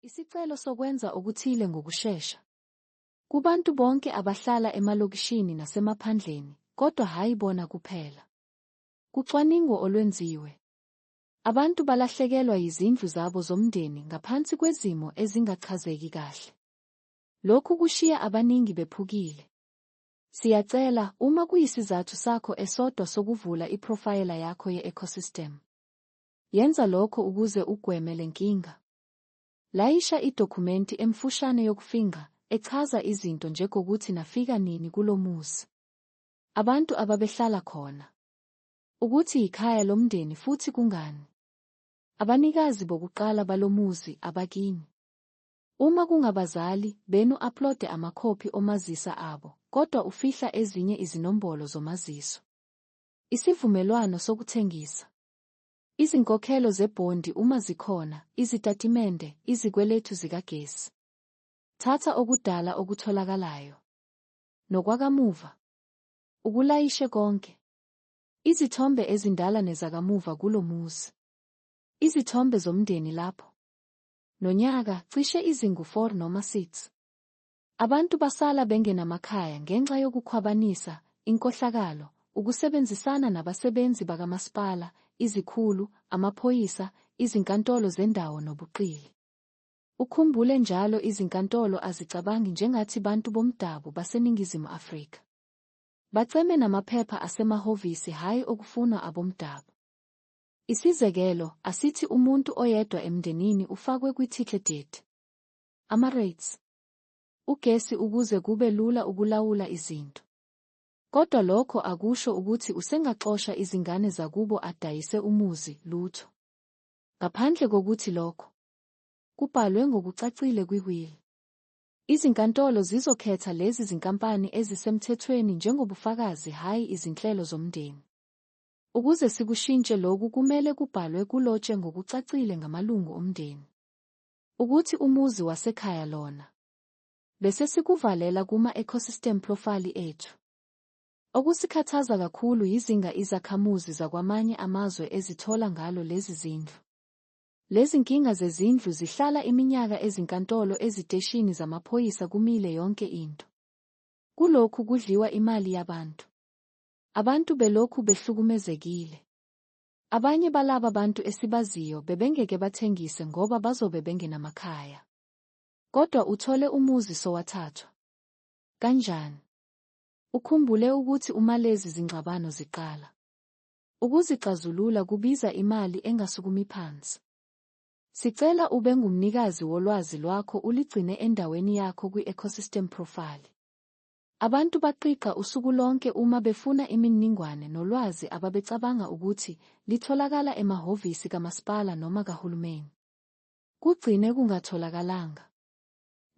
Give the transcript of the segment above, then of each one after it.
Isicelo sokwenza okuthile ngokushesha. Kubantu bonke abahlala emalokishini nasemaphandleni, kodwa hayi bona kuphela. Kucwaningo olwenziwe, abantu balahlekelwa yizindlu zabo zomndeni ngaphansi kwezimo ezingachazeki kahle. Lokhu kushiya abaningi bephukile. Siyacela, uma kuyisizathu sakho esodwa sokuvula iphrofayela yakho ye-ecosystem, yenza lokho ukuze ugweme le nkinga. Layisha idokhumenti emfushane yokufinga echaza izinto njengokuthi nafika nini kulo muzi, abantu ababehlala khona, ukuthi ikhaya lomndeni futhi kungani, abanikazi bokuqala balomuzi abakini. Uma kungabazali benu uploade amakhophi omazisa abo, kodwa ufihla ezinye izinombolo zomaziso. Isivumelwano sokuthengisa, izinkokhelo zebhondi uma zikhona, izitatimende, izikweletu zikagesi. Thatha okudala okutholakalayo. Nokwakamuva, ukulayishe konke. Izithombe ezindala nezakamuva kulo muzi. Izithombe zomndeni lapho. Nonyaka, cishe izingu 4 noma 6. Abantu basala bengenamakhaya ngenxa yokukhwabanisa, inkohlakalo, ukusebenzisana nabasebenzi bakamasipala, izikhulu, amaphoyisa, izinkantolo zendawo nobuqili. Ukhumbule njalo izinkantolo azicabangi njengathi bantu bomdabu baseNingizimu Afrika. Baceme namaphepha asemahhovisi hhayi okufuna abomdabu. Isizekelo, asithi umuntu oyedwa emndenini ufakwe kwi-ticket deed. Ama-rates. Ugesi ukuze kube lula ukulawula izinto. Kodwa lokho akusho ukuthi usengaxosha izingane zakubo adayise umuzi, lutho. Ngaphandle kokuthi lokho kubhalwe ngokucacile kwiwili. Izinkantolo zizokhetha lezi zinkampani ezisemthethweni njengobufakazi hhayi izinhlelo zomndeni. Ukuze sikushintshe lokhu kumele kubhalwe kulotshe ngokucacile ngamalungu omndeni ukuthi umuzi wasekhaya lona. Bese sikuvalela kuma-ecosystem profile ethu. Okusikhathaza kakhulu yizinga izakhamuzi zakwamanye amazwe ezithola ngalo lezi zindlu. Lezi nkinga zezindlu zihlala iminyaka ezinkantolo eziteshini zamaphoyisa kumile yonke into. Kulokhu kudliwa imali yabantu. Abantu belokhu behlukumezekile. Abanye balaba bantu esibaziyo bebengeke bathengise ngoba bazobe bengenamakhaya. Kodwa uthole umuzi sowathathwa. Kanjani? Ukhumbule ukuthi uma lezi zingxabano ziqala, ukuzixazulula kubiza imali engasukumi phansi. Sicela ube ngumnikazi wolwazi lwakho uligcine endaweni yakho kwi-ecosystem profile. Abantu baqiqa usuku lonke uma befuna imininingwane nolwazi ababecabanga ukuthi litholakala emahhovisi kamasipala noma kahulumeni. Kugcine kungatholakalanga.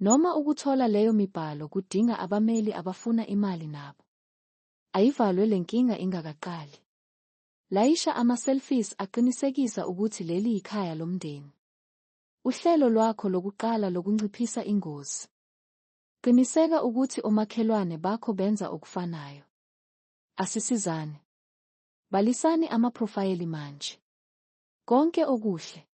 Noma ukuthola leyo mibhalo kudinga abameli abafuna imali nabo. Ayivalwe le nkinga ingakaqali. Layisha ama-selfies aqinisekisa ukuthi leli ikhaya lomndeni. Uhlelo lwakho lokuqala lokunciphisa ingozi. Qiniseka ukuthi omakhelwane bakho benza okufanayo. Asisizane. Balisani amaphrofayeli manje. Konke okuhle.